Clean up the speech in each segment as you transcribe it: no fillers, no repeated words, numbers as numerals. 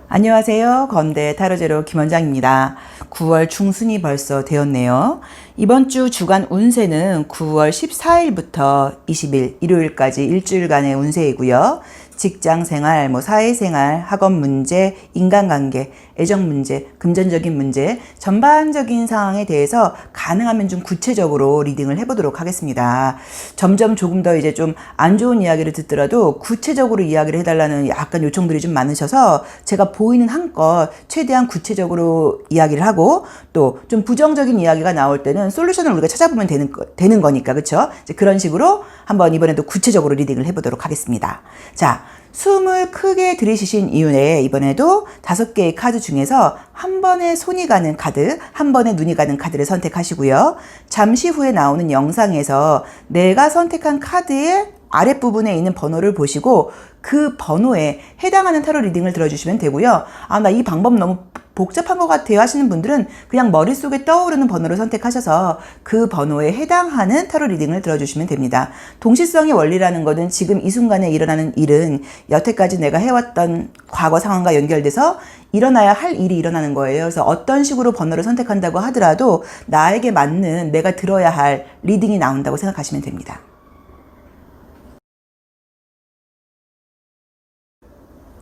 안녕하세요. 건대 타로제로 김원장입니다. 9월 중순이 벌써 되었네요. 이번 주 주간 운세는 9월 14일부터 20일 일요일까지 일주일간의 운세이고요. 직장 생활, 사회생활, 학업 문제, 인간관계, 애정 문제, 금전적인 문제, 전반적인 상황에 대해서 가능하면 좀 구체적으로 리딩을 해보도록 하겠습니다. 점점 조금 더 이제 좀 안 좋은 이야기를 듣더라도 구체적으로 이야기를 해달라는 약간 요청들이 좀 많으셔서 제가 보이는 한껏 최대한 구체적으로 이야기를 하고 또 좀 부정적인 이야기가 나올 때는 솔루션을 우리가 찾아보면 되는 거니까, 그쵸? 이제 그런 식으로 한번 이번에도 구체적으로 리딩을 해보도록 하겠습니다. 자, 숨을 크게 들이쉬신 이후에 이번에도 5개의 카드 중에서 한 번에 손이 가는 카드, 한 번에 눈이 가는 카드를 선택하시고요. 잠시 후에 나오는 영상에서 내가 선택한 카드의 아랫부분에 있는 번호를 보시고 그 번호에 해당하는 타로 리딩을 들어주시면 되고요. 나 이 방법 너무 복잡한 것 같아요 하시는 분들은 그냥 머릿속에 떠오르는 번호를 선택하셔서 그 번호에 해당하는 타로 리딩을 들어주시면 됩니다. 동시성의 원리라는 것은 지금 이 순간에 일어나는 일은 여태까지 내가 해왔던 과거 상황과 연결돼서 일어나야 할 일이 일어나는 거예요. 그래서 어떤 식으로 번호를 선택한다고 하더라도 나에게 맞는 내가 들어야 할 리딩이 나온다고 생각하시면 됩니다.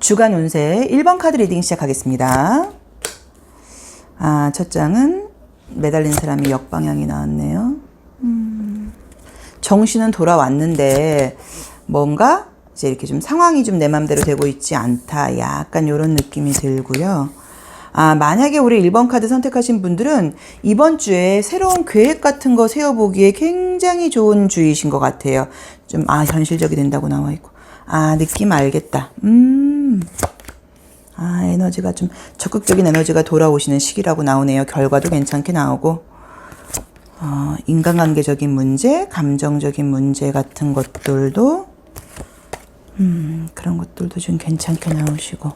주간 운세 1번 카드 리딩 시작하겠습니다. 첫 장은 매달린 사람이 역방향이 나왔네요. 정신은 돌아왔는데 뭔가 이제 이렇게 좀 상황이 좀 내 맘대로 되고 있지 않다. 약간 이런 느낌이 들고요. 만약에 우리 1번 카드 선택하신 분들은 이번 주에 새로운 계획 같은 거 세워보기에 굉장히 좋은 주이신 것 같아요. 좀 현실적이 된다고 나와 있고. 느낌 알겠다. 에너지가 좀 적극적인 에너지가 돌아오시는 시기라고 나오네요. 결과도 괜찮게 나오고 인간관계적인 문제, 감정적인 문제 같은 것들도 그런 것들도 좀 괜찮게 나오시고.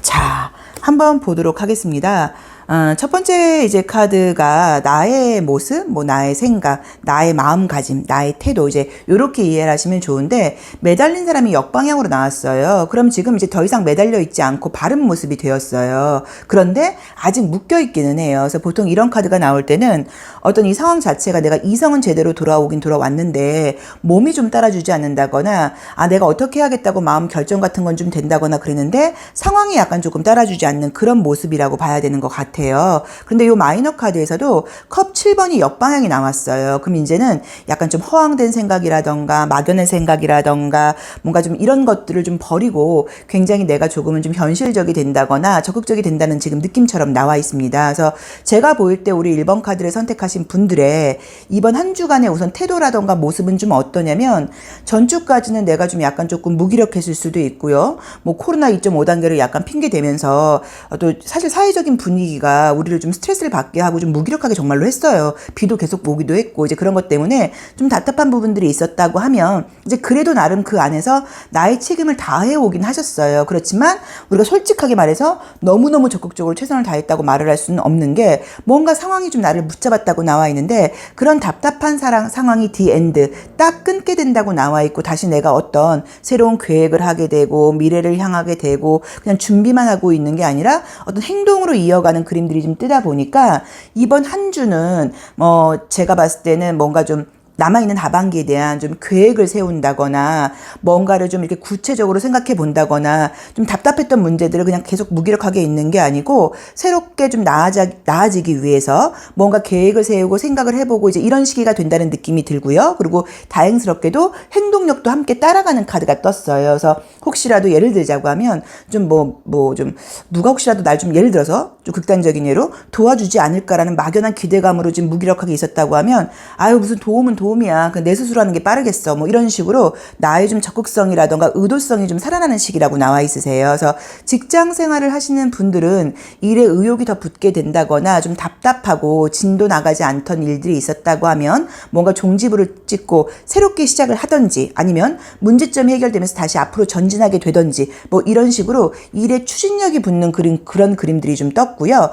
자, 한번 보도록 하겠습니다. 첫 번째 이제 카드가 나의 모습, 나의 생각, 나의 마음가짐, 나의 태도, 이제 요렇게 이해를 하시면 좋은데, 매달린 사람이 역방향으로 나왔어요. 그럼 지금 이제 더 이상 매달려 있지 않고 바른 모습이 되었어요. 그런데 아직 묶여 있기는 해요. 그래서 보통 이런 카드가 나올 때는 어떤 이 상황 자체가 내가 이성은 제대로 돌아오긴 돌아왔는데 몸이 좀 따라주지 않는다거나 내가 어떻게 하겠다고 마음 결정 같은 건 좀 된다거나 그러는데 상황이 약간 조금 따라주지 않는 그런 모습이라고 봐야 되는 것 같아요. 근데 이 마이너 카드에서도 컵 7번이 역방향이 나왔어요. 그럼 이제는 약간 좀 허황된 생각이라던가 막연한 생각이라던가 뭔가 좀 이런 것들을 좀 버리고 굉장히 내가 조금은 좀 현실적이 된다거나 적극적이 된다는 지금 느낌처럼 나와 있습니다. 그래서 제가 보일 때 우리 1번 카드를 선택하신 분들의 이번 한 주간의 우선 태도라던가 모습은 좀 어떠냐면 전주까지는 내가 좀 약간 조금 무기력했을 수도 있고요. 코로나 2.5단계를 약간 핑계 대면서 또 사실 사회적인 분위기가 우리를 좀 스트레스를 받게 하고 좀 무기력하게 정말로 했어요. 비도 계속 오기도 했고 이제 그런 것 때문에 좀 답답한 부분들이 있었다고 하면 이제 그래도 나름 그 안에서 나의 책임을 다해 오긴 하셨어요. 그렇지만 우리가 솔직하게 말해서 너무너무 적극적으로 최선을 다했다고 말을 할 수는 없는 게 뭔가 상황이 좀 나를 붙잡았다고 나와 있는데 그런 답답한 상황이 the end 딱 끊게 된다고 나와 있고 다시 내가 어떤 새로운 계획을 하게 되고 미래를 향하게 되고 그냥 준비만 하고 있는 게 아니라 어떤 행동으로 이어가는 그림들이 좀 뜨다 보니까 이번 한 주는 제가 봤을 때는 뭔가 좀 남아있는 하반기에 대한 좀 계획을 세운다거나 뭔가를 좀 이렇게 구체적으로 생각해 본다거나 좀 답답했던 문제들을 그냥 계속 무기력하게 있는 게 아니고 새롭게 좀 나아지기 위해서 뭔가 계획을 세우고 생각을 해보고 이제 이런 시기가 된다는 느낌이 들고요. 그리고 다행스럽게도 행동력도 함께 따라가는 카드가 떴어요. 그래서 혹시라도 예를 들자고 하면 좀 좀 누가 혹시라도 날 좀 예를 들어서 좀 극단적인 예로 도와주지 않을까라는 막연한 기대감으로 지금 무기력하게 있었다고 하면 무슨 도움이야. 내 스스로 하는 게 빠르겠어. 이런 식으로 나의 좀 적극성이라던가 의도성이 좀 살아나는 시기라고 나와 있으세요. 그래서 직장 생활을 하시는 분들은 일에 의욕이 더 붙게 된다거나 좀 답답하고 진도 나가지 않던 일들이 있었다고 하면 뭔가 종지부를 찍고 새롭게 시작을 하든지 아니면 문제점이 해결되면서 다시 앞으로 전진하게 되든지 이런 식으로 일에 추진력이 붙는 그런 그림들이 좀 떴고요.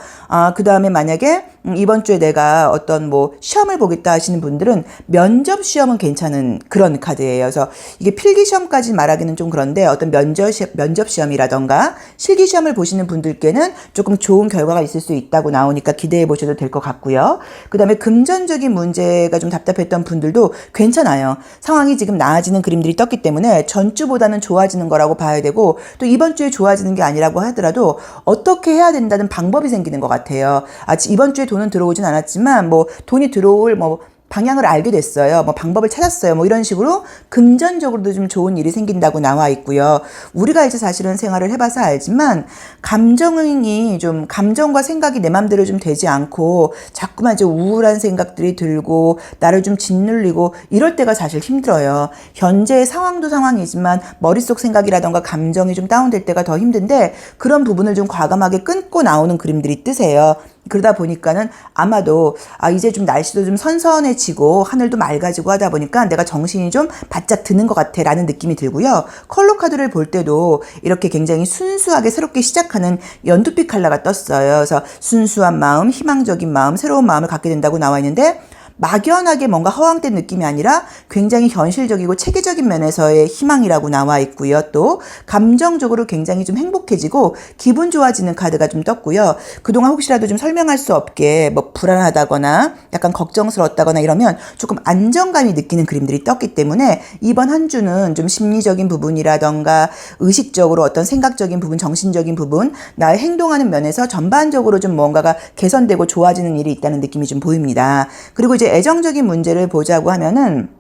그 다음에 만약에 이번 주에 내가 어떤 뭐 시험을 보겠다 하시는 분들은 면접 시험은 괜찮은 그런 카드예요. 그래서 이게 필기 시험까지 말하기는 좀 그런데 어떤 면접 시험이라던가 실기 시험을 보시는 분들께는 조금 좋은 결과가 있을 수 있다고 나오니까 기대해 보셔도 될 것 같고요. 그 다음에 금전적인 문제가 좀 답답했던 분들도 괜찮아요. 상황이 지금 나아지는 그림들이 떴기 때문에 전주보다는 좋아지는 거라고 봐야 되고, 또 이번 주에 좋아지는 게 아니라고 하더라도 어떻게 해야 된다는 방법이 생기는 것 같아요. 이번 주에 돈은 들어오진 않았지만 뭐 돈이 들어올 뭐 방향을 알게 됐어요. 뭐 방법을 찾았어요. 뭐 이런 식으로 금전적으로도 좀 좋은 일이 생긴다고 나와 있고요. 우리가 이제 사실은 생활을 해봐서 알지만 감정이 좀 감정과 생각이 내 맘대로 좀 되지 않고 자꾸만 이제 우울한 생각들이 들고 나를 좀 짓눌리고 이럴 때가 사실 힘들어요. 현재의 상황도 상황이지만 머릿속 생각이라던가 감정이 좀 다운될 때가 더 힘든데 그런 부분을 좀 과감하게 끊고 나오는 그림들이 뜨세요. 그러다 보니까는 아마도 이제 좀 날씨도 좀 선선해지고 하늘도 맑아지고 하다 보니까 내가 정신이 좀 바짝 드는 것 같아 라는 느낌이 들고요. 컬러 카드를 볼 때도 이렇게 굉장히 순수하게 새롭게 시작하는 연두빛 컬러가 떴어요. 그래서 순수한 마음, 희망적인 마음, 새로운 마음을 갖게 된다고 나와 있는데 막연하게 뭔가 허황된 느낌이 아니라 굉장히 현실적이고 체계적인 면에서의 희망이라고 나와 있고요. 또 감정적으로 굉장히 좀 행복해지고 기분 좋아지는 카드가 좀 떴고요. 그동안 혹시라도 좀 설명할 수 없게 뭐 불안하다거나 약간 걱정스러웠다거나 이러면 조금 안정감이 느끼는 그림들이 떴기 때문에 이번 한 주는 좀 심리적인 부분이라던가 의식적으로 어떤 생각적인 부분, 정신적인 부분, 나의 행동하는 면에서 전반적으로 좀 뭔가가 개선되고 좋아지는 일이 있다는 느낌이 좀 보입니다. 그리고 이제 애정적인 문제를 보자고 하면은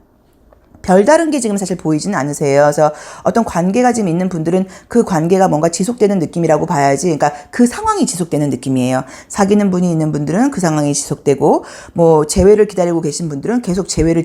별다른 게 지금 사실 보이지는 않으세요. 그래서 어떤 관계가 지금 있는 분들은 그 관계가 뭔가 지속되는 느낌이라고 봐야지. 그러니까 그 상황이 지속되는 느낌이에요. 사귀는 분이 있는 분들은 그 상황이 지속되고, 뭐 재회를 기다리고 계신 분들은 계속 재회를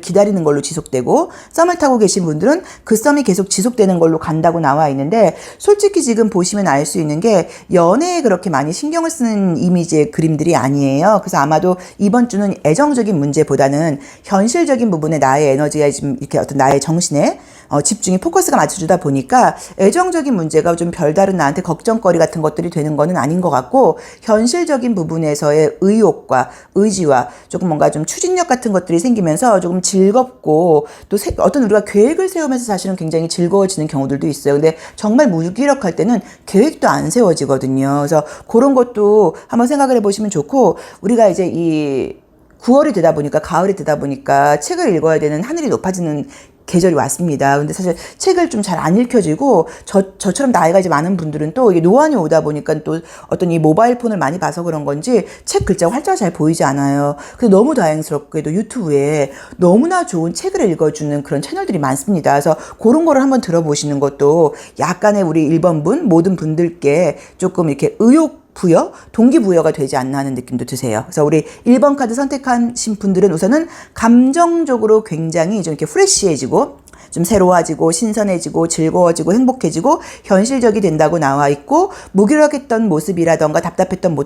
기다리는 걸로 지속되고, 썸을 타고 계신 분들은 그 썸이 계속 지속되는 걸로 간다고 나와 있는데, 솔직히 지금 보시면 알 수 있는 게 연애에 그렇게 많이 신경을 쓰는 이미지의 그림들이 아니에요. 그래서 아마도 이번 주는 애정적인 문제보다는 현실적인 부분에 나의 에너지 지금 이렇게 어떤 나의 정신에 집중이 포커스가 맞춰주다 보니까 애정적인 문제가 좀 별다른 나한테 걱정거리 같은 것들이 되는 거는 아닌 것 같고, 현실적인 부분에서의 의욕과 의지와 조금 뭔가 좀 추진력 같은 것들이 생기면서 조금 즐겁고, 또 어떤 우리가 계획을 세우면서 사실은 굉장히 즐거워지는 경우들도 있어요. 근데 정말 무기력할 때는 계획도 안 세워지거든요. 그래서 그런 것도 한번 생각을 해보시면 좋고, 우리가 이제 이 9월이 되다 보니까, 가을이 되다 보니까 책을 읽어야 되는 하늘이 높아지는 계절이 왔습니다. 근데 사실 책을 좀 잘 안 읽혀지고, 저처럼 나이가 이제 많은 분들은 또 이게 노안이 오다 보니까 또 어떤 이 모바일 폰을 많이 봐서 그런 건지 책 글자가 활자가 잘 보이지 않아요. 근데 너무 다행스럽게도 유튜브에 너무나 좋은 책을 읽어주는 그런 채널들이 많습니다. 그래서 그런 거를 한번 들어보시는 것도 약간의 우리 1번분 모든 분들께 조금 이렇게 동기부여가 되지 않나 하는 느낌도 드세요. 그래서 우리 1번 카드 선택하신 분들은 우선은 감정적으로 굉장히 좀 이렇게 프레시해지고, 좀 새로워지고 신선해지고 즐거워지고 행복해지고 현실적이 된다고 나와 있고, 무기력했던 모습이라던가 답답했던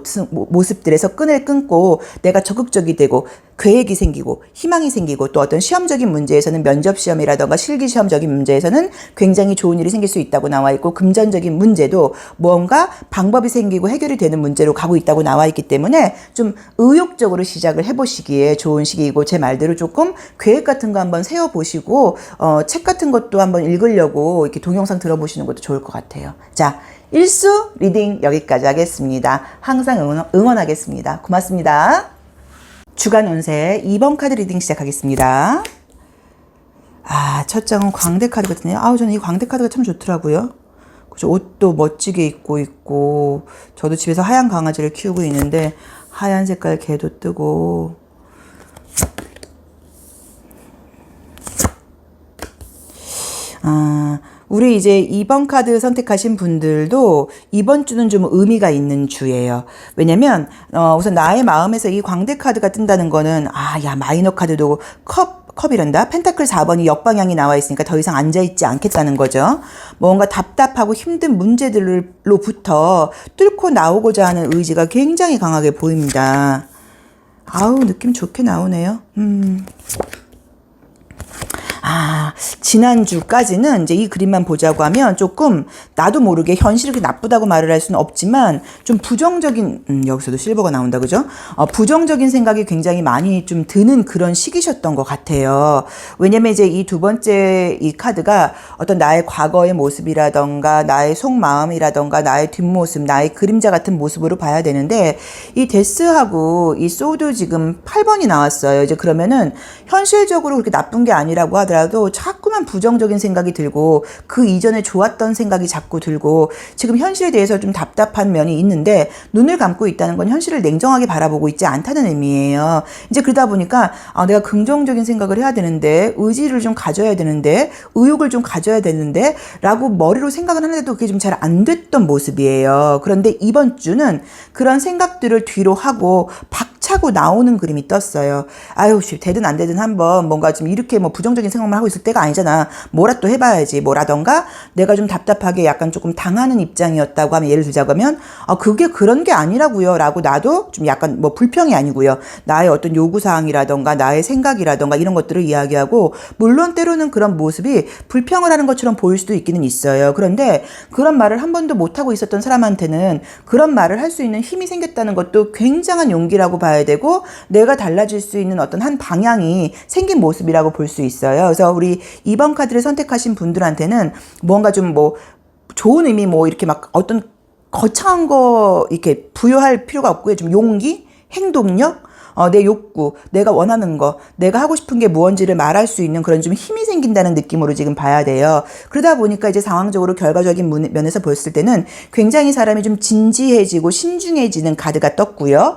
모습들에서 끈을 끊고 내가 적극적이 되고 계획이 생기고 희망이 생기고, 또 어떤 시험적인 문제에서는 면접 시험이라던가 실기 시험적인 문제에서는 굉장히 좋은 일이 생길 수 있다고 나와 있고, 금전적인 문제도 뭔가 방법이 생기고 해결이 되는 문제로 가고 있다고 나와 있기 때문에 좀 의욕적으로 시작을 해보시기에 좋은 시기이고, 제 말대로 조금 계획 같은 거 한번 세워보시고 책 같은 것도 한번 읽으려고 이렇게 동영상 들어보시는 것도 좋을 것 같아요. 자, 일수 리딩 여기까지 하겠습니다. 항상 응원하겠습니다. 고맙습니다. 주간 운세 2번 카드 리딩 시작하겠습니다. 첫 장은 광대 카드거든요. 저는 이 광대 카드가 참 좋더라고요. 그죠? 옷도 멋지게 입고 있고, 저도 집에서 하얀 강아지를 키우고 있는데 하얀 색깔 개도 뜨고, 우리 이제 2번 카드 선택하신 분들도 이번 주는 좀 의미가 있는 주예요. 왜냐면 우선 나의 마음에서 이 광대 카드가 뜬다는 거는 마이너 카드도 컵이란다. 펜타클 4번이 역방향이 나와 있으니까 더 이상 앉아있지 않겠다는 거죠. 뭔가 답답하고 힘든 문제들로부터 뚫고 나오고자 하는 의지가 굉장히 강하게 보입니다. 느낌 좋게 나오네요. 지난주까지는 이제 이 그림만 보자고 하면 조금 나도 모르게 현실이 그렇게 나쁘다고 말을 할 수는 없지만 좀 부정적인, 여기서도 실버가 나온다, 그죠? 부정적인 생각이 굉장히 많이 좀 드는 그런 시기셨던 것 같아요. 왜냐면 이제 이 두 번째 이 카드가 어떤 나의 과거의 모습이라던가 나의 속마음이라던가 나의 뒷모습, 나의 그림자 같은 모습으로 봐야 되는데 이 데스하고 이 소드 지금 8번이 나왔어요. 이제 그러면은 현실적으로 그렇게 나쁜 게 아니라고 하더라도 자꾸만 부정적인 생각이 들고 그 이전에 좋았던 생각이 자꾸 들고 지금 현실에 대해서 좀 답답한 면이 있는데 눈을 감고 있다는 건 현실을 냉정하게 바라보고 있지 않다는 의미예요. 이제 그러다 보니까 내가 긍정적인 생각을 해야 되는데 의지를 좀 가져야 되는데 의욕을 좀 가져야 되는데 라고 머리로 생각을 하는데도 그게 좀 잘 안 됐던 모습이에요. 그런데 이번 주는 그런 생각들을 뒤로 하고 차고 나오는 그림이 떴어요. 아유, 되든 안 되든 한번 뭔가 좀 이렇게 뭐 부정적인 생각만 하고 있을 때가 아니잖아. 뭐라 또 해봐야지. 뭐라던가 내가 좀 답답하게 약간 조금 당하는 입장이었다고 하면 예를 들자고 하면 그게 그런 게 아니라고요. 라고 나도 좀 약간 뭐 불평이 아니고요. 나의 어떤 요구사항이라던가 나의 생각이라던가 이런 것들을 이야기하고 물론 때로는 그런 모습이 불평을 하는 것처럼 보일 수도 있기는 있어요. 그런데 그런 말을 한 번도 못하고 있었던 사람한테는 그런 말을 할 수 있는 힘이 생겼다는 것도 굉장한 용기라고 봐야 되고 내가 달라질 수 있는 어떤 한 방향이 생긴 모습이라고 볼 수 있어요. 그래서 우리 2번 카드를 선택하신 분들한테는 뭔가 좀 뭐 좋은 의미 뭐 이렇게 막 어떤 거창한 거 이렇게 부여할 필요가 없고요. 좀 용기, 행동력, 내 욕구, 내가 원하는 거, 내가 하고 싶은 게 무언지를 말할 수 있는 그런 좀 힘이 생긴다는 느낌으로 지금 봐야 돼요. 그러다 보니까 이제 상황적으로 결과적인 면에서 봤을 때는 굉장히 사람이 좀 진지해지고 신중해지는 카드가 떴고요.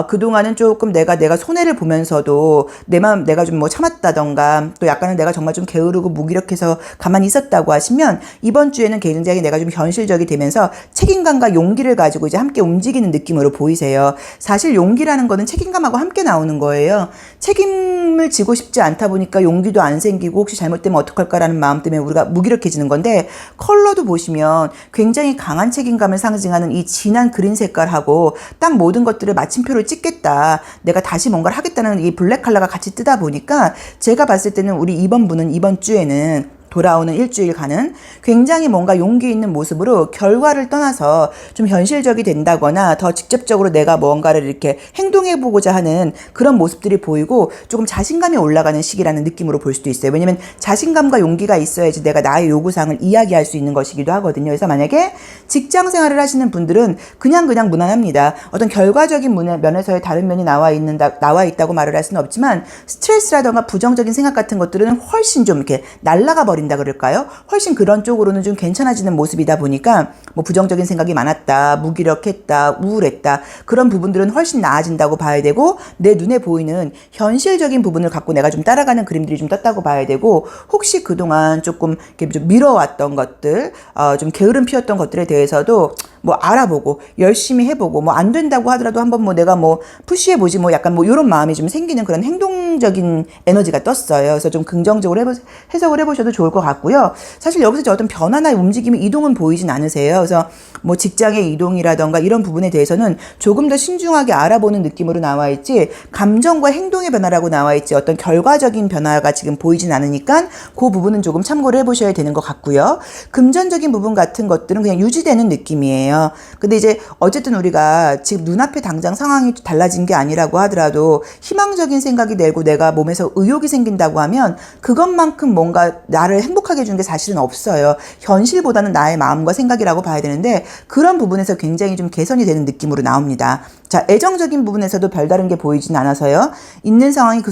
그동안은 조금 내가 손해를 보면서도 내 마음 내가 좀 뭐 참았다던가 또 약간은 내가 정말 좀 게으르고 무기력해서 가만히 있었다고 하시면 이번 주에는 굉장히 내가 좀 현실적이 되면서 책임감과 용기를 가지고 이제 함께 움직이는 느낌으로 보이세요. 사실 용기라는 거는 책임감하고 함께 나오는 거예요. 책임을 지고 싶지 않다 보니까 용기도 안 생기고 혹시 잘못되면 어떡할까라는 마음 때문에 우리가 무기력해지는 건데 컬러도 보시면 굉장히 강한 책임감을 상징하는 이 진한 그린 색깔하고 딱 모든 것들을 마침표를 찍겠다. 내가 다시 뭔가를 하겠다는 이 블랙 컬러가 같이 뜨다 보니까 제가 봤을 때는 우리 이번 분은 이번 주에는 돌아오는 일주일간은 굉장히 뭔가 용기 있는 모습으로 결과를 떠나서 좀 현실적이 된다거나 더 직접적으로 내가 뭔가를 이렇게 행동해보고자 하는 그런 모습들이 보이고 조금 자신감이 올라가는 시기라는 느낌으로 볼 수도 있어요. 왜냐면 자신감과 용기가 있어야지 내가 나의 요구사항을 이야기할 수 있는 것이기도 하거든요. 그래서 만약에 직장 생활을 하시는 분들은 그냥 무난합니다. 어떤 결과적인 면에서의 다른 면이 나와 있다고 말을 할 수는 없지만 스트레스라던가 부정적인 생각 같은 것들은 훨씬 좀 이렇게 날아가 버린다 그럴까요? 훨씬 그런 쪽으로는 좀 괜찮아지는 모습이다 보니까 뭐 부정적인 생각이 많았다, 무기력했다, 우울했다 그런 부분들은 훨씬 나아진다고 봐야 되고 내 눈에 보이는 현실적인 부분을 갖고 내가 좀 따라가는 그림들이 좀 떴다고 봐야 되고 혹시 그동안 조금 이렇게 좀 미뤄왔던 것들, 좀 게으름 피웠던 것들에 대해서도 뭐 알아보고 열심히 해보고 뭐 안 된다고 하더라도 한번 뭐 내가 뭐 푸시해보지 뭐 약간 뭐 이런 마음이 좀 생기는 그런 행동적인 에너지가 떴어요. 그래서 좀 긍정적으로 해석을 해보셔도 좋을 것 같고요. 사실 여기서 어떤 변화나 움직임이 이동은 보이진 않으세요. 그래서 뭐 직장의 이동이라던가 이런 부분에 대해서는 조금 더 신중하게 알아보는 느낌으로 나와 있지 감정과 행동의 변화라고 나와 있지 어떤 결과적인 변화가 지금 보이진 않으니까 그 부분은 조금 참고를 해보셔야 되는 것 같고요. 금전적인 부분 같은 것들은 그냥 유지되는 느낌이에요. 근데 이제 어쨌든 우리가 지금 눈앞에 당장 상황이 달라진 게 아니라고 하더라도 희망적인 생각이 들고 내가 몸에서 의욕이 생긴다고 하면 그것만큼 뭔가 나를 행복하게 해주는 게 사실은 없어요. 현실보다는 나의 마음과 생각이라고 봐야 되는데 그런 부분에서 굉장히 좀 개선이 되는 느낌으로 나옵니다. 자, 애정적인 부분에서도 별다른 게 보이진 않아서요. 있는 상황이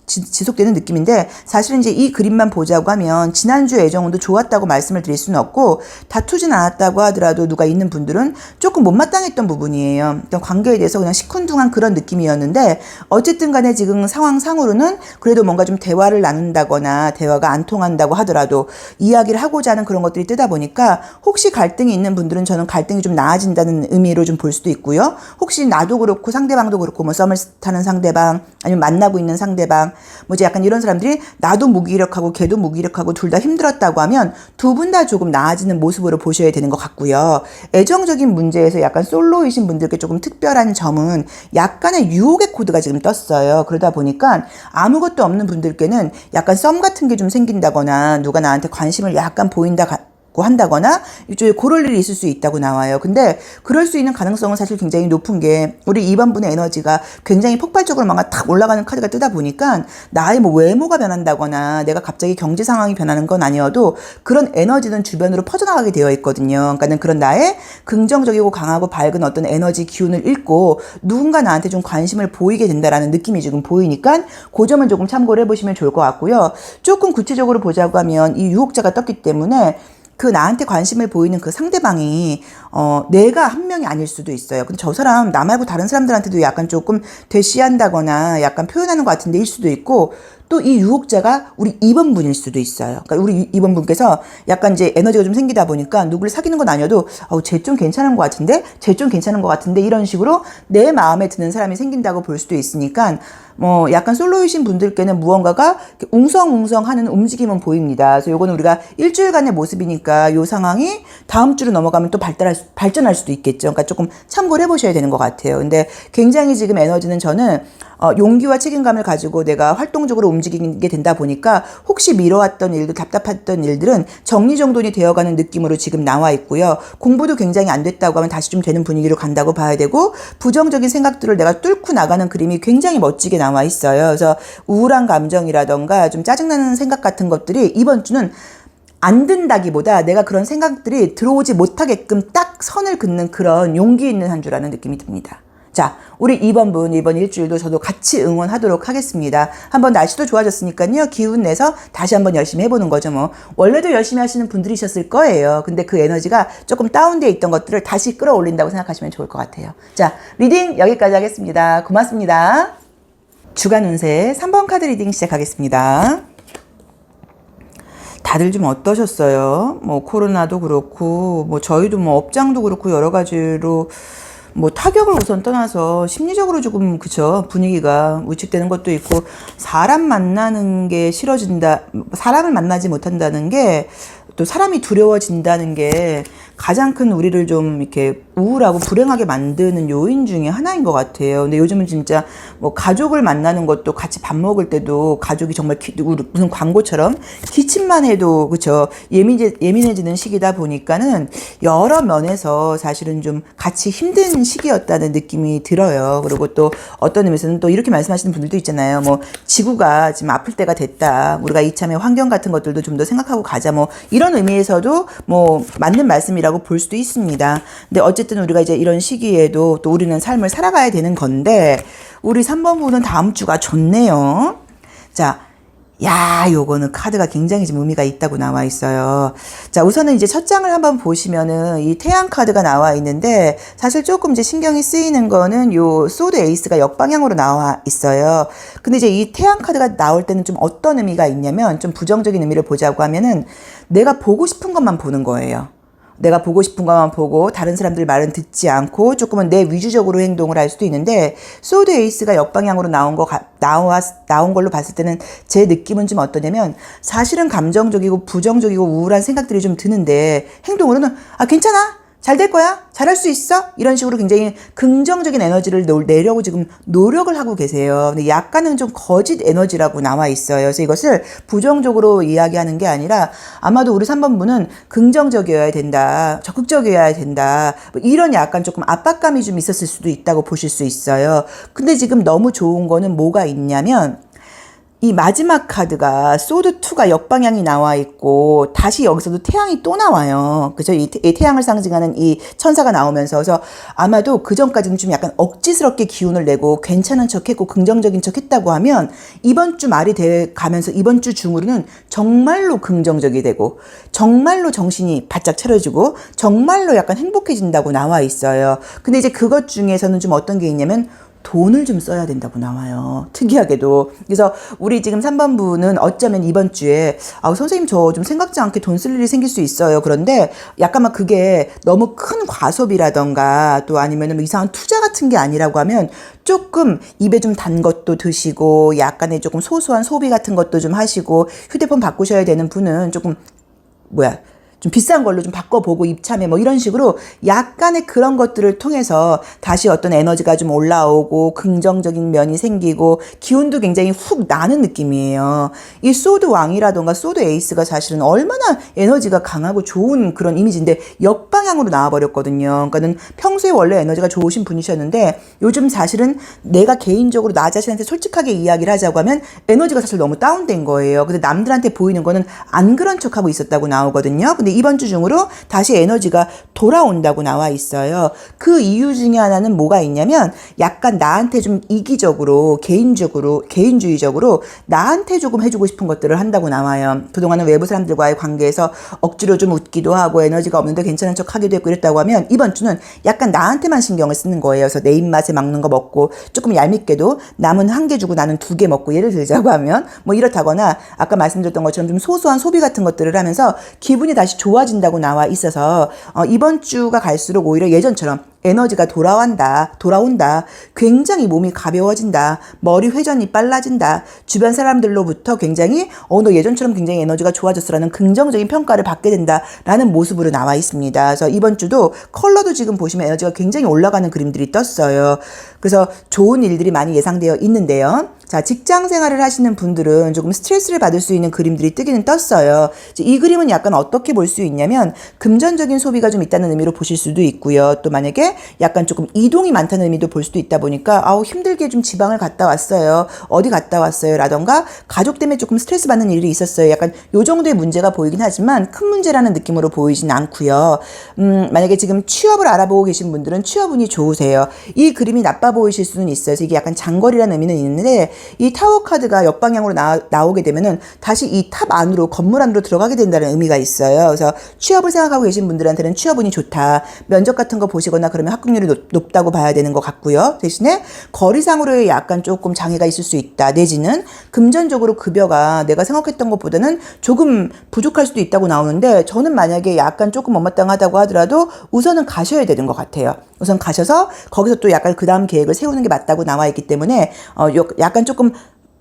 지속되는 느낌인데 사실은 이제 이 그림만 보자고 하면 지난주 애정운도 좋았다고 말씀을 드릴 수는 없고 다투진 않았다고 하더라도 누가 있는 분들은 조금 못마땅했던 부분이에요. 어떤 관계에 대해서 그냥 시큰둥한 그런 느낌이었는데 어쨌든 간에 지금 상황상으로는 그래도 뭔가 좀 대화를 나눈다거나 대화가 안 통한다고 하더라도 이야기를 하고자 하는 그런 것들이 뜨다 보니까 혹시 갈등이 있는 분들은 저는 갈등이 좀 나아진다는 의미로 좀 볼 수도 있고요. 혹시 나도 그렇고 상대방도 그렇고 뭐 썸을 타는 상대방 아니면 만나고 있는 상대방 뭐 이제 약간 이런 사람들이 나도 무기력하고 걔도 무기력하고 둘 다 힘들었다고 하면 두 분 다 조금 나아지는 모습으로 보셔야 되는 것 같고요. 애정적인 문제에서 약간 솔로이신 분들께 조금 특별한 점은 약간의 유혹의 코드가 지금 떴어요. 그러다 보니까 아무것도 없는 분들께는 약간 썸 같은 게 좀 생긴다거나 누가 나한테 관심을 약간 보인다 한다거나 이쪽에 그럴 일이 있을 수 있다고 나와요. 근데 그럴 수 있는 가능성은 사실 굉장히 높은 게 우리 2번 분의 에너지가 굉장히 폭발적으로 뭔가 탁 올라가는 카드가 뜨다 보니까 나의 뭐 외모가 변한다거나 내가 갑자기 경제 상황이 변하는 건 아니어도 그런 에너지는 주변으로 퍼져나가게 되어 있거든요. 그러니까는 그런 나의 긍정적이고 강하고 밝은 어떤 에너지 기운을 잃고 누군가 나한테 좀 관심을 보이게 된다라는 느낌이 지금 보이니까 그 점은 조금 참고를 해보시면 좋을 것 같고요. 조금 구체적으로 보자고 하면 이 유혹자가 떴기 때문에 그 나한테 관심을 보이는 그 상대방이 내가 한 명이 아닐 수도 있어요. 근데 저 사람 나 말고 다른 사람들한테도 약간 조금 대시한다거나 약간 표현하는 것 같은데 일 수도 있고 또 이 유혹자가 우리 2번 분일 수도 있어요. 그러니까 우리 2번 분께서 약간 이제 에너지가 좀 생기다 보니까 누구를 사귀는 건 아니어도 쟤 좀 괜찮은 것 같은데 쟤 좀 괜찮은 것 같은데 이런 식으로 내 마음에 드는 사람이 생긴다고 볼 수도 있으니까 뭐 약간 솔로이신 분들께는 무언가가 웅성웅성하는 움직임은 보입니다. 그래서 요거는 우리가 일주일간의 모습이니까 요 상황이 다음 주로 넘어가면 또 발전할 수도 있겠죠. 그러니까 조금 참고를 해보셔야 되는 것 같아요. 근데 굉장히 지금 에너지는 저는 용기와 책임감을 가지고 내가 활동적으로 움직이게 된다 보니까 혹시 미뤄왔던 일들, 답답했던 일들은 정리정돈이 되어가는 느낌으로 지금 나와 있고요. 공부도 굉장히 안 됐다고 하면 다시 좀 되는 분위기로 간다고 봐야 되고 부정적인 생각들을 내가 뚫고 나가는 그림이 굉장히 멋지게 나와 있어요. 그래서 우울한 감정이라던가 좀 짜증나는 생각 같은 것들이 이번 주는 안 든다기보다 내가 그런 생각들이 들어오지 못하게끔 딱 선을 긋는 그런 용기 있는 한 주라는 느낌이 듭니다. 자, 우리 2번 분 이번 일주일도 저도 같이 응원하도록 하겠습니다. 한번 날씨도 좋아졌으니까요. 기운 내서 다시 한번 열심히 해보는 거죠. 뭐 원래도 열심히 하시는 분들이셨을 거예요. 근데 그 에너지가 조금 다운되어 있던 것들을 다시 끌어올린다고 생각하시면 좋을 것 같아요. 자, 리딩 여기까지 하겠습니다. 고맙습니다. 주간 운세 3번 카드 리딩 시작하겠습니다. 다들 좀 어떠셨어요? 뭐 코로나도 그렇고 뭐 저희도 뭐 업장도 그렇고 여러 가지로 뭐 타격을 우선 떠나서 심리적으로 조금 그쵸 분위기가 위축되는 것도 있고 사람 만나는 게 싫어진다 사람을 만나지 못한다는 게 또 사람이 두려워진다는 게 가장 큰 우리를 좀 이렇게 우울하고 불행하게 만드는 요인 중에 하나인 것 같아요. 근데 요즘은 진짜 뭐 가족을 만나는 것도 같이 밥 먹을 때도 가족이 정말 무슨 광고처럼 기침만 해도 그쵸 예민해지는 시기다 보니까는 여러 면에서 사실은 좀 같이 힘든 시기였다는 느낌이 들어요. 그리고 또 어떤 의미에서는 또 이렇게 말씀하시는 분들도 있잖아요. 뭐 지구가 지금 아플 때가 됐다. 우리가 이참에 환경 같은 것들도 좀 더 생각하고 가자. 뭐 이런 의미에서도 뭐 맞는 말씀이라고 볼 수도 있습니다. 근데 어쨌든 우리가 이제 이런 시기에도 또 우리는 삶을 살아가야 되는 건데 우리 3번 분은 다음 주가 좋네요. 자, 요거는 카드가 굉장히 지금 의미가 있다고 나와 있어요. 자, 우선은 이제 첫 장을 한번 보시면은 이 태양 카드가 나와 있는데 사실 조금 이제 신경이 쓰이는 거는 요 소드 에이스가 역방향으로 나와 있어요. 근데 이제 이 태양 카드가 나올 때는 좀 어떤 의미가 있냐면 좀 부정적인 의미를 보자고 하면은 내가 보고 싶은 것만 보는 거예요. 내가 보고 싶은 것만 보고 다른 사람들 말은 듣지 않고 조금은 내 위주적으로 행동을 할 수도 있는데 소드 에이스가 역방향으로 나온 걸로 봤을 때는 제 느낌은 좀 어떠냐면 사실은 감정적이고 부정적이고 우울한 생각들이 좀 드는데 행동으로는 괜찮아 잘 될 거야 잘할 수 있어 이런 식으로 굉장히 긍정적인 에너지를 내려고 지금 노력을 하고 계세요. 근데 약간은 좀 거짓 에너지라고 나와 있어요. 그래서 이것을 부정적으로 이야기하는 게 아니라 아마도 우리 3번 분은 긍정적이어야 된다 적극적이어야 된다 뭐 이런 약간 조금 압박감이 좀 있었을 수도 있다고 보실 수 있어요. 근데 지금 너무 좋은 거는 뭐가 있냐면 이 마지막 카드가 소드2가 역방향이 나와 있고 다시 여기서도 태양이 또 나와요. 그죠? 이 태양을 상징하는 이 천사가 나오면서 그래서 아마도 그 전까지는 좀 약간 억지스럽게 기운을 내고 괜찮은 척했고 긍정적인 척했다고 하면 이번 주 말이 돼 가면서 이번 주 중으로는 정말로 긍정적이 되고 정말로 정신이 바짝 차려지고 정말로 약간 행복해진다고 나와 있어요. 근데 이제 그것 중에서는 좀 어떤 게 있냐면 돈을 좀 써야 된다고 나와요. 특이하게도. 그래서 우리 지금 3번 분은 어쩌면 이번 주에 선생님 저 좀 생각지 않게 돈 쓸 일이 생길 수 있어요. 그런데 약간 막 그게 너무 큰 과소비라던가 또 아니면 이상한 투자 같은 게 아니라고 하면 조금 입에 좀 단 것도 드시고 약간의 조금 소소한 소비 같은 것도 좀 하시고 휴대폰 바꾸셔야 되는 분은 조금 좀 비싼 걸로 좀 바꿔보고 입참해 뭐 이런 식으로 약간의 그런 것들을 통해서 다시 어떤 에너지가 좀 올라오고 긍정적인 면이 생기고 기운도 굉장히 훅 나는 느낌이에요. 이 소드 왕이라던가 소드 에이스가 사실은 얼마나 에너지가 강하고 좋은 그런 이미지인데 역방향으로 나와버렸거든요. 그러니까는 평소에 원래 에너지가 좋으신 분이셨는데 요즘 사실은 내가 개인적으로 나 자신한테 솔직하게 이야기를 하자고 하면 에너지가 사실 너무 다운된 거예요. 근데 남들한테 보이는 거는 안 그런 척하고 있었다고 나오거든요. 근데 이번 주 중으로 다시 에너지가 돌아온다고 나와 있어요. 그 이유 중에 하나는 뭐가 있냐면 약간 나한테 좀 이기적으로 개인주의적으로 나한테 조금 해주고 싶은 것들을 한다고 나와요. 그동안은 외부 사람들과의 관계에서 억지로 좀 웃기도 하고 에너지가 없는데 괜찮은 척 하기도 했고 이랬다고 하면 이번 주는 약간 나한테만 신경을 쓰는 거예요. 그래서 내 입맛에 맞는 거 먹고 조금 얄밉게도 남은 1개 주고 나는 2개 먹고 예를 들자고 하면 뭐 이렇다거나 아까 말씀드렸던 것처럼 좀 소소한 소비 같은 것들을 하면서 기분이 다시 좋아진다고 나와 있어서 이번 주가 갈수록 오히려 예전처럼 에너지가 돌아온다. 굉장히 몸이 가벼워진다. 머리 회전이 빨라진다. 주변 사람들로부터 굉장히 너 예전처럼 굉장히 에너지가 좋아졌어라는 긍정적인 평가를 받게 된다라는 모습으로 나와 있습니다. 그래서 이번 주도 컬러도 지금 보시면 에너지가 굉장히 올라가는 그림들이 떴어요. 그래서 좋은 일들이 많이 예상되어 있는데요. 자, 직장 생활을 하시는 분들은 조금 스트레스를 받을 수 있는 그림들이 뜨기는 떴어요. 이 그림은 약간 어떻게 볼 수 있냐면 금전적인 소비가 좀 있다는 의미로 보실 수도 있고요. 또 만약에 약간 조금 이동이 많다는 의미도 볼 수도 있다 보니까 힘들게 좀 지방을 갔다 왔어요. 어디 갔다 왔어요. 라던가 가족 때문에 조금 스트레스 받는 일이 있었어요. 약간 요 정도의 문제가 보이긴 하지만 큰 문제라는 느낌으로 보이진 않고요. 만약에 지금 취업을 알아보고 계신 분들은 취업운이 좋으세요. 이 그림이 나빠 보이실 수는 있어요. 그래서 이게 약간 장거리라는 의미는 있는데 이 타워 카드가 역방향으로 나오게 되면은 다시 이 탑 안으로 건물 안으로 들어가게 된다는 의미가 있어요. 그래서 취업을 생각하고 계신 분들한테는 취업운이 좋다. 면접 같은 거 보시거나 그러면 합격률이 높다고 봐야 되는 것 같고요. 대신에 거리상으로의 약간 조금 장애가 있을 수 있다. 내지는 금전적으로 급여가 내가 생각했던 것보다는 조금 부족할 수도 있다고 나오는데 저는 만약에 약간 조금 못마땅하다고 하더라도 우선은 가셔야 되는 것 같아요. 우선 가셔서 거기서 또 약간 그 다음 계획을 세우는 게 맞다고 나와 있기 때문에 약간 조금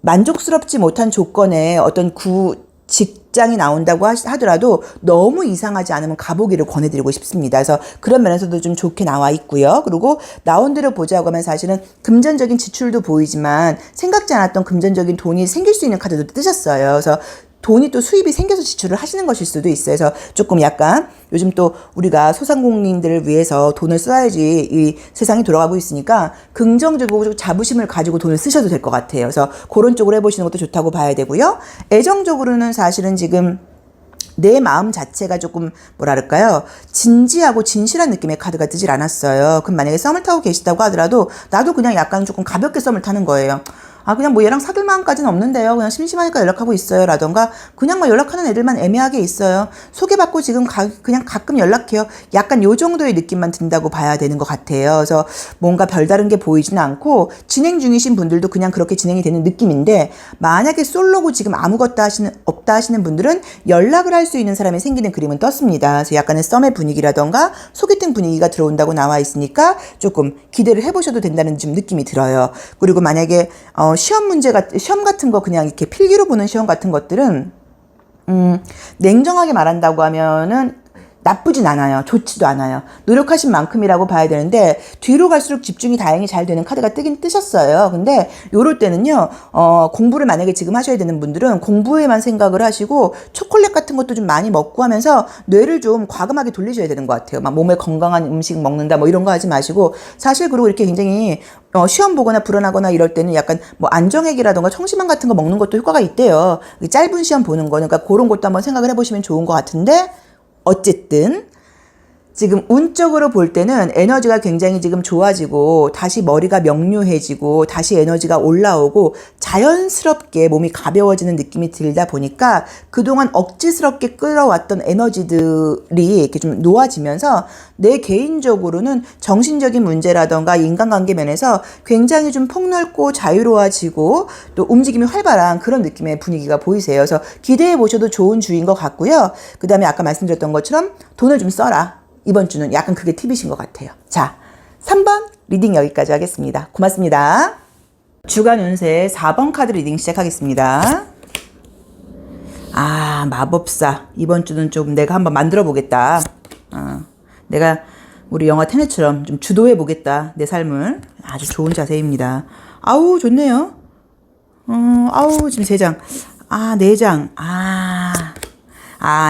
만족스럽지 못한 조건의 어떤 직장이 나온다고 하더라도 너무 이상하지 않으면 가보기를 권해드리고 싶습니다. 그래서 그런 면에서도 좀 좋게 나와 있고요. 그리고 나온 대로 보자고 하면 사실은 금전적인 지출도 보이지만 생각지 않았던 금전적인 돈이 생길 수 있는 카드도 뜨셨어요. 그래서 돈이 또 수입이 생겨서 지출을 하시는 것일 수도 있어요. 그래서 조금 약간 요즘 또 우리가 소상공인들을 위해서 돈을 써야지 이 세상이 돌아가고 있으니까 긍정적이고 자부심을 가지고 돈을 쓰셔도 될 것 같아요. 그래서 그런 쪽으로 해보시는 것도 좋다고 봐야 되고요. 애정적으로는 사실은 지금 내 마음 자체가 조금 뭐랄까요 진지하고 진실한 느낌의 카드가 뜨질 않았어요. 그럼 만약에 썸을 타고 계시다고 하더라도 나도 그냥 약간 조금 가볍게 썸을 타는 거예요. 그냥 뭐 얘랑 사귈 마음까지는 없는데요. 그냥 심심하니까 연락하고 있어요. 라던가 그냥 뭐 연락하는 애들만 애매하게 있어요. 소개받고 지금 그냥 가끔 연락해요. 약간 요 정도의 느낌만 든다고 봐야 되는 것 같아요. 그래서 뭔가 별다른 게 보이지는 않고 진행 중이신 분들도 그냥 그렇게 진행이 되는 느낌인데 만약에 솔로고 지금 아무것도 없다 하시는 분들은 연락을 할 수 있는 사람이 생기는 그림은 떴습니다. 그래서 약간의 썸의 분위기라던가 소개팅 분위기가 들어온다고 나와 있으니까 조금 기대를 해보셔도 된다는 좀 느낌이 들어요. 그리고 만약에 시험 같은 거 그냥 이렇게 필기로 보는 시험 같은 것들은 냉정하게 말한다고 하면은 나쁘진 않아요. 좋지도 않아요. 노력하신 만큼이라고 봐야 되는데 뒤로 갈수록 집중이 다행히 잘 되는 카드가 뜨셨어요. 근데 요럴 때는요. 공부를 만약에 지금 하셔야 되는 분들은 공부에만 생각을 하시고 초콜릿 같은 것도 좀 많이 먹고 하면서 뇌를 좀 과감하게 돌리셔야 되는 것 같아요. 막 몸에 건강한 음식 먹는다 뭐 이런 거 하지 마시고 사실 그리고 이렇게 굉장히 시험 보거나 불안하거나 이럴 때는 약간 뭐 안정액이라던가 청심환 같은 거 먹는 것도 효과가 있대요. 짧은 시험 보는 거는 그러니까 그런 것도 한번 생각을 해보시면 좋은 것 같은데 어쨌든 지금 운적으로 볼 때는 에너지가 굉장히 지금 좋아지고 다시 머리가 명료해지고 다시 에너지가 올라오고 자연스럽게 몸이 가벼워지는 느낌이 들다 보니까 그동안 억지스럽게 끌어왔던 에너지들이 이렇게 좀 놓아지면서 내 개인적으로는 정신적인 문제라던가 인간관계 면에서 굉장히 좀 폭넓고 자유로워지고 또 움직임이 활발한 그런 느낌의 분위기가 보이세요. 그래서 기대해 보셔도 좋은 주인 것 같고요. 그 다음에 아까 말씀드렸던 것처럼 돈을 좀 써라. 이번 주는 약간 그게 팁이신 것 같아요. 자, 3번 리딩 여기까지 하겠습니다. 고맙습니다. 주간 운세 4번 카드 리딩 시작하겠습니다. 아, 마법사. 이번 주는 좀 내가 한번 만들어 보겠다. 내가 우리 영화 테넷처럼 좀 주도해 보겠다. 내 삶을. 아주 좋은 자세입니다. 아우, 좋네요. 아우, 지금 3장. 아, 4장.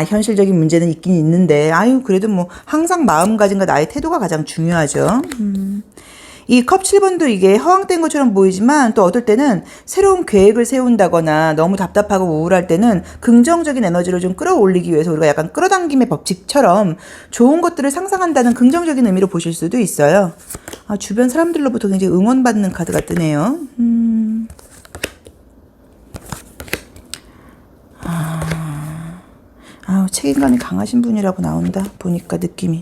현실적인 문제는 있긴 있는데, 아유, 그래도 뭐, 항상 마음가짐과 나의 태도가 가장 중요하죠. 이 컵 7번도 이게 허황된 것처럼 보이지만 또 어떨 때는 새로운 계획을 세운다거나 너무 답답하고 우울할 때는 긍정적인 에너지를 좀 끌어올리기 위해서 우리가 약간 끌어당김의 법칙처럼 좋은 것들을 상상한다는 긍정적인 의미로 보실 수도 있어요. 아, 주변 사람들로부터 굉장히 응원받는 카드가 뜨네요. 책임감이 강하신 분이라고 나온다. 보니까 느낌이.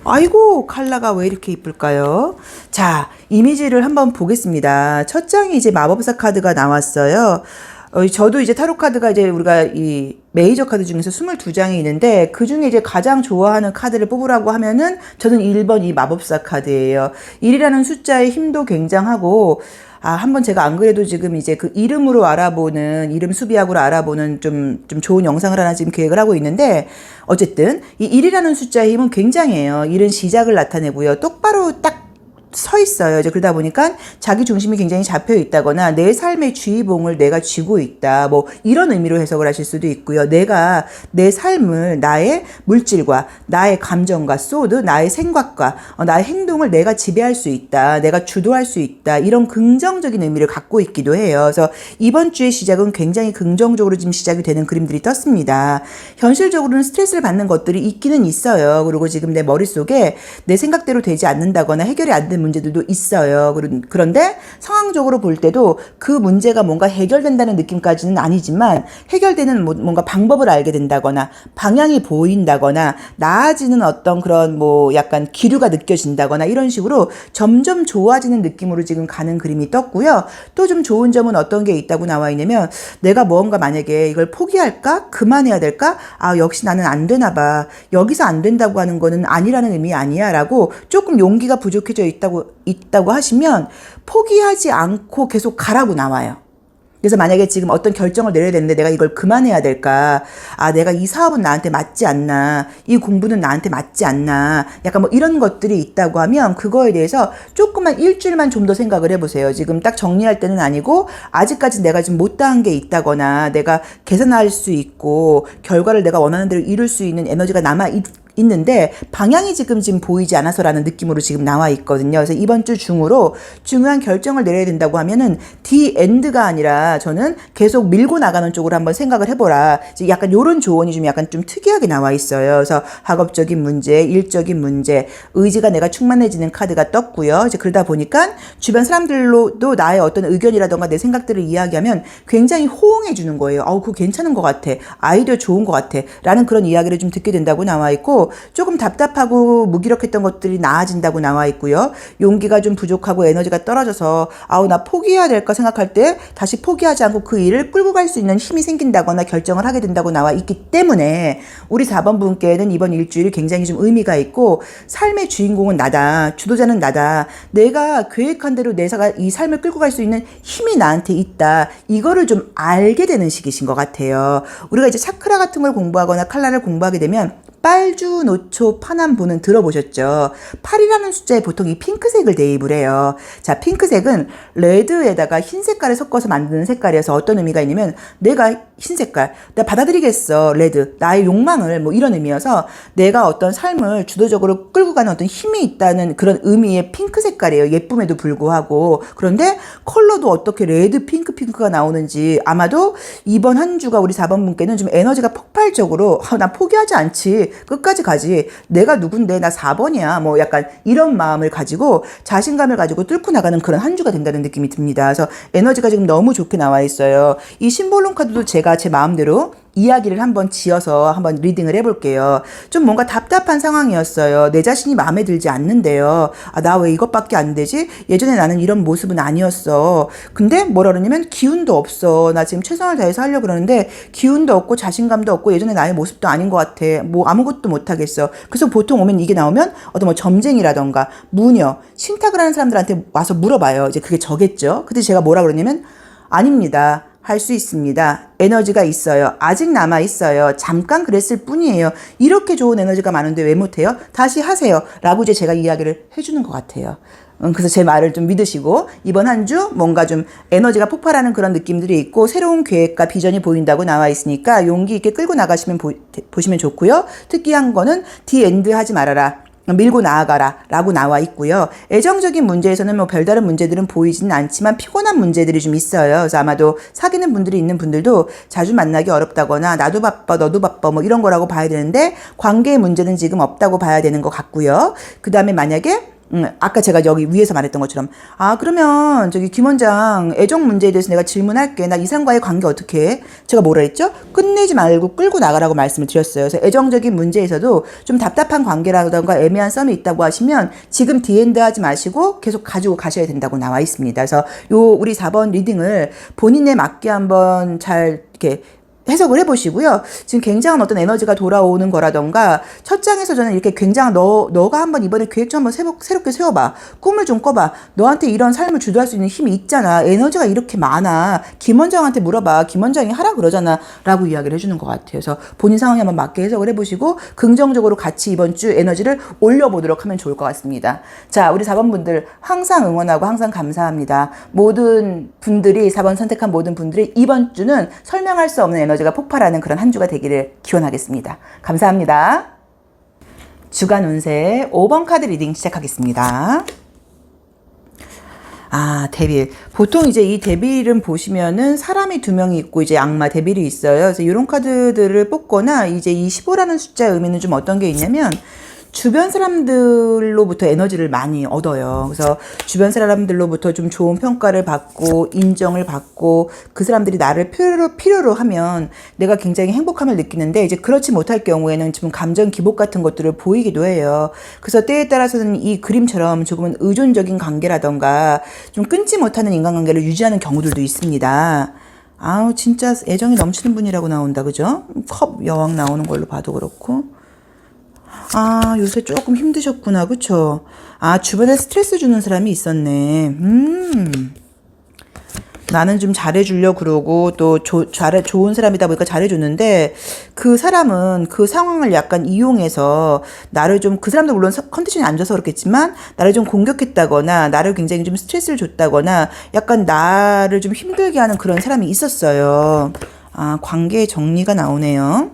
아이고, 컬러가 왜 이렇게 이쁠까요? 자, 이미지를 한번 보겠습니다. 첫 장이 이제 마법사 카드가 나왔어요. 저도 이제 타로 카드가 이제 우리가 이 메이저 카드 중에서 22장이 있는데 그 중에 이제 가장 좋아하는 카드를 뽑으라고 하면은 저는 1번 이 마법사 카드예요. 1이라는 숫자의 힘도 굉장하고 한번 제가 안 그래도 지금 이제 그 이름으로 알아보는, 이름 수비학으로 알아보는 좀 좋은 영상을 하나 지금 계획을 하고 있는데, 어쨌든, 이 1이라는 숫자의 힘은 굉장해요. 1은 시작을 나타내고요. 똑바로 딱 서 있어요. 이제 그러다 보니까 자기 중심이 굉장히 잡혀 있다거나 내 삶의 주의봉을 내가 쥐고 있다. 뭐 이런 의미로 해석을 하실 수도 있고요. 내가 내 삶을 나의 물질과 나의 감정과 소드, 나의 생각과 나의 행동을 내가 지배할 수 있다. 내가 주도할 수 있다. 이런 긍정적인 의미를 갖고 있기도 해요. 그래서 이번 주의 시작은 굉장히 긍정적으로 지금 시작이 되는 그림들이 떴습니다. 현실적으로는 스트레스를 받는 것들이 있기는 있어요. 그리고 지금 내 머릿속에 내 생각대로 되지 않는다거나 해결이 안 되는 문제들도 있어요. 그런데 상황적으로 볼 때도 그 문제가 뭔가 해결된다는 느낌까지는 아니지만 해결되는 뭔가 방법을 알게 된다거나 방향이 보인다거나 나아지는 어떤 그런 뭐 약간 기류가 느껴진다거나 이런 식으로 점점 좋아지는 느낌으로 지금 가는 그림이 떴고요. 또 좀 좋은 점은 어떤 게 있다고 나와 있냐면 내가 뭔가 만약에 이걸 포기할까? 그만해야 될까? 역시 나는 안 되나 봐. 여기서 안 된다고 하는 거는 아니라는 의미 아니야 라고 조금 용기가 부족해져 있다고 하시면 포기하지 않고 계속 가라고 나와요. 그래서 만약에 지금 어떤 결정을 내려야 되는데 내가 이걸 그만해야 될까? 내가 이 사업은 나한테 맞지 않나? 이 공부는 나한테 맞지 않나? 약간 뭐 이런 것들이 있다고 하면 그거에 대해서 조금만 일주일만 좀 더 생각을 해보세요. 지금 딱 정리할 때는 아니고 아직까지 내가 지금 못다한 게 있다거나 내가 개선할 수 있고 결과를 내가 원하는 대로 이룰 수 있는 에너지가 있는데 방향이 지금 보이지 않아서라는 느낌으로 지금 나와 있거든요. 그래서 이번 주 중으로 중요한 결정을 내려야 된다고 하면은 디 엔드가 아니라 저는 계속 밀고 나가는 쪽으로 한번 생각을 해보라. 약간 요런 조언이 좀 약간 좀 특이하게 나와 있어요. 그래서 학업적인 문제, 일적인 문제, 의지가 내가 충만해지는 카드가 떴고요. 이제 그러다 보니까 주변 사람들로도 나의 어떤 의견이라던가 내 생각들을 이야기하면 굉장히 호응해 주는 거예요. 그거 괜찮은 것 같아. 아이디어 좋은 것 같아. 라는 그런 이야기를 좀 듣게 된다고 나와 있고 조금 답답하고 무기력했던 것들이 나아진다고 나와 있고요. 용기가 좀 부족하고 에너지가 떨어져서 나 포기해야 될까 생각할 때 다시 포기하지 않고 그 일을 끌고 갈 수 있는 힘이 생긴다거나 결정을 하게 된다고 나와 있기 때문에 우리 4번 분께는 이번 일주일이 굉장히 좀 의미가 있고 삶의 주인공은 나다. 주도자는 나다. 내가 계획한 대로 이 삶을 끌고 갈 수 있는 힘이 나한테 있다. 이거를 좀 알게 되는 시기신 것 같아요. 우리가 이제 차크라 같은 걸 공부하거나 칼라를 공부하게 되면 빨주, 노초, 파남보는 들어보셨죠? 8이라는 숫자에 보통 이 핑크색을 대입을 해요. 자, 핑크색은 레드에다가 흰 색깔을 섞어서 만드는 색깔이어서 어떤 의미가 있냐면 내가 흰 색깔, 내가 받아들이겠어, 레드, 나의 욕망을 뭐 이런 의미여서 내가 어떤 삶을 주도적으로 끌고 가는 어떤 힘이 있다는 그런 의미의 핑크 색깔이에요. 예쁨에도 불구하고. 그런데 컬러도 어떻게 레드, 핑크가 나오는지 아마도 이번 한 주가 우리 4번 분께는 좀 에너지가 폭발적으로 난 포기하지 않지. 끝까지 가지. 내가 누군데 나 4번이야. 뭐 약간 이런 마음을 가지고 자신감을 가지고 뚫고 나가는 그런 한 주가 된다는 느낌이 듭니다. 그래서 에너지가 지금 너무 좋게 나와 있어요. 이 심볼론 카드도 제가 제 마음대로 이야기를 한번 지어서 한번 리딩을 해볼게요. 좀 뭔가 답답한 상황이었어요. 내 자신이 마음에 들지 않는데요. 아, 나 왜 이것밖에 안 되지? 예전에 나는 이런 모습은 아니었어. 근데 뭐라 그러냐면 기운도 없어. 나 지금 최선을 다해서 하려고 그러는데 기운도 없고 자신감도 없고 예전에 나의 모습도 아닌 것 같아. 뭐 아무것도 못하겠어. 그래서 보통 오면 이게 나오면 어떤 뭐 점쟁이라던가 무녀, 신탁을 하는 사람들한테 와서 물어봐요. 이제 그게 저겠죠. 근데 제가 뭐라 그러냐면 아닙니다. 할 수 있습니다. 에너지가 있어요. 아직 남아 있어요. 잠깐 그랬을 뿐이에요. 이렇게 좋은 에너지가 많은데 왜 못해요? 다시 하세요. 라고 이제 제가 이야기를 해주는 것 같아요. 그래서 제 말을 좀 믿으시고 이번 한 주 뭔가 좀 에너지가 폭발하는 그런 느낌들이 있고 새로운 계획과 비전이 보인다고 나와 있으니까 용기 있게 끌고 나가시면 보시면 좋고요. 특이한 거는 디엔드 하지 말아라. 밀고 나아가라 라고 나와 있고요. 애정적인 문제에서는 뭐 별다른 문제들은 보이지는 않지만 피곤한 문제들이 좀 있어요. 그래서 아마도 사귀는 분들이 있는 분들도 자주 만나기 어렵다거나 나도 바빠 너도 바빠 뭐 이런 거라고 봐야 되는데 관계의 문제는 지금 없다고 봐야 되는 것 같고요. 그 다음에 만약에 아까 제가 여기 위에서 말했던 것처럼 아 그러면 저기 김 원장 애정 문제에 대해서 내가 질문할게. 나 이상과의 관계 어떻게 해? 제가 뭐라 했죠? 끝내지 말고 끌고 나가라고 말씀을 드렸어요. 그래서 애정적인 문제에서도 좀 답답한 관계라던가 애매한 썸이 있다고 하시면 지금 디엔드 하지 마시고 계속 가지고 가셔야 된다고 나와 있습니다. 그래서 요 우리 4번 리딩을 본인에 맞게 한번 잘 이렇게 해석을 해보시고요. 지금 굉장한 어떤 에너지가 돌아오는 거라던가 첫 장에서 저는 이렇게 굉장한 너가 한번 이번에 계획 좀 한번 새롭게 세워봐. 꿈을 좀 꿔봐. 너한테 이런 삶을 주도할 수 있는 힘이 있잖아. 에너지가 이렇게 많아. 김 원장한테 물어봐. 김 원장이 하라 그러잖아. 라고 이야기를 해주는 것 같아요. 그래서 본인 상황에 한번 맞게 해석을 해보시고 긍정적으로 같이 이번 주 에너지를 올려보도록 하면 좋을 것 같습니다. 자, 우리 4번 분들 항상 응원하고 항상 감사합니다. 모든 분들이 4번 선택한 모든 분들이 이번 주는 설명할 수 없는 에너지가 폭발하는 그런 한 주가 되기를 기원하겠습니다. 감사합니다. 주간 운세 5번 카드 리딩 시작하겠습니다. 아, 데빌. 보통 이제 이 데빌은 보시면은 사람이 2명이 있고 이제 악마 데빌이 있어요. 그래서 이런 카드들을 뽑거나 이제 이 15라는 숫자의 의미는 좀 어떤 게 있냐면 주변 사람들로부터 에너지를 많이 얻어요. 그래서 주변 사람들로부터 좀 좋은 평가를 받고 인정을 받고 그 사람들이 나를 필요로 하면 내가 굉장히 행복함을 느끼는데 이제 그렇지 못할 경우에는 좀 감정 기복 같은 것들을 보이기도 해요. 그래서 때에 따라서는 이 그림처럼 조금은 의존적인 관계라던가 좀 끊지 못하는 인간관계를 유지하는 경우들도 있습니다. 아우 진짜 애정이 넘치는 분이라고 나온다. 그죠? 컵 여왕 나오는 걸로 봐도 그렇고 아, 요새 조금 힘드셨구나. 그쵸? 아, 주변에 스트레스 주는 사람이 있었네. 나는 좀 잘해주려고 그러고 또 좋은 사람이다 보니까 잘해주는데 그 사람은 그 상황을 약간 이용해서 나를 좀 그 사람도 물론 컨디션이 안 좋아서 그렇겠지만 나를 좀 공격했다거나 나를 굉장히 좀 스트레스를 줬다거나 약간 나를 좀 힘들게 하는 그런 사람이 있었어요. 아, 관계의 정리가 나오네요.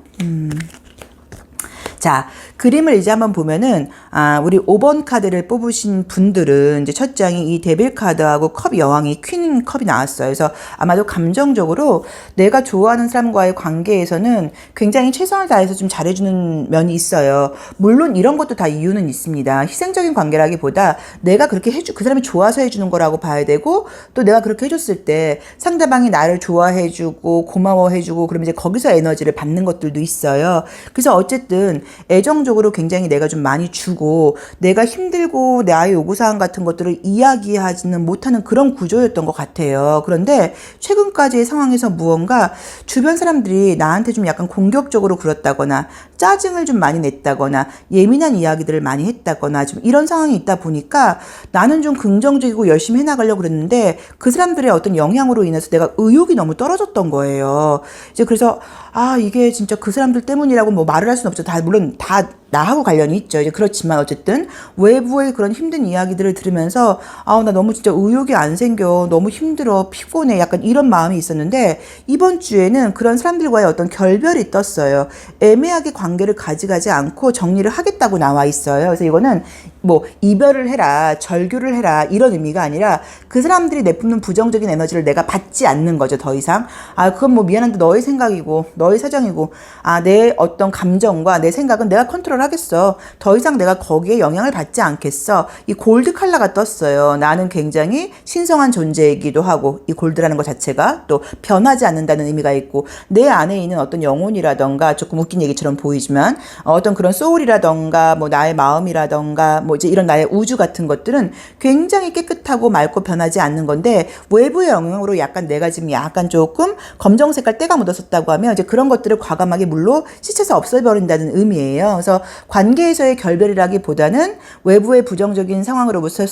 자, 그림을 이제 한번 보면은, 아, 우리 5번 카드를 뽑으신 분들은 이제 첫 장이 이 데빌 카드하고 컵 여왕이 퀸 컵이 나왔어요. 그래서 아마도 감정적으로 내가 좋아하는 사람과의 관계에서는 굉장히 최선을 다해서 좀 잘해주는 면이 있어요. 물론 이런 것도 다 이유는 있습니다. 희생적인 관계라기보다 내가 그렇게 그 사람이 좋아서 해주는 거라고 봐야 되고 또 내가 그렇게 해줬을 때 상대방이 나를 좋아해주고 고마워해주고 그러면 이제 거기서 에너지를 받는 것들도 있어요. 그래서 어쨌든 애정적으로 굉장히 내가 좀 많이 주고 내가 힘들고 나의 요구사항 같은 것들을 이야기하지는 못하는 그런 구조였던 것 같아요. 그런데 최근까지의 상황에서 무언가 주변 사람들이 나한테 좀 약간 공격적으로 굴었다거나 짜증을 좀 많이 냈다거나 예민한 이야기들을 많이 했다거나 좀 이런 상황이 있다 보니까 나는 좀 긍정적이고 열심히 해나가려고 그랬는데 그 사람들의 어떤 영향으로 인해서 내가 의욕이 너무 떨어졌던 거예요. 이제 그래서 아 이게 진짜 그 사람들 때문이라고 뭐 말을 할 수는 없죠. 다 물론 다 나하고 관련이 있죠. 이제 그렇지만 어쨌든 외부의 그런 힘든 이야기들을 들으면서 아우 나 너무 진짜 의욕이 안 생겨. 너무 힘들어. 피곤해. 약간 이런 마음이 있었는데 이번 주에는 그런 사람들과의 어떤 결별이 떴어요. 애매하게 관계를 가져가지 않고 정리를 하겠다고 나와 있어요. 그래서 이거는 뭐 이별을 해라, 절교를 해라 이런 의미가 아니라 그 사람들이 내뿜는 부정적인 에너지를 내가 받지 않는 거죠. 더 이상 그건 뭐 미안한데 너의 생각이고 너의 사정이고 내 어떤 감정과 내 생각은 내가 컨트롤하겠어. 더 이상 내가 거기에 영향을 받지 않겠어. 이 골드 컬러가 떴어요. 나는 굉장히 신성한 존재이기도 하고 이 골드라는 것 자체가 또 변하지 않는다는 의미가 있고 내 안에 있는 어떤 영혼이라던가 조금 웃긴 얘기처럼 보이지만 어떤 그런 소울이라던가 뭐 나의 마음이라던가 뭐 이제 이런 나의 우주 같은 것들은 굉장히 깨끗하고 맑고 변하지 않는 건데 외부의 영향으로 약간 내가 지금 약간 조금 검정 색깔 때가 묻었었다고 하면 이제 그런 것들을 과감하게 물로 씻어서 없애버린다는 의미예요. 그래서 관계에서의 결별이라기보다는 외부의 부정적인 상황으로부터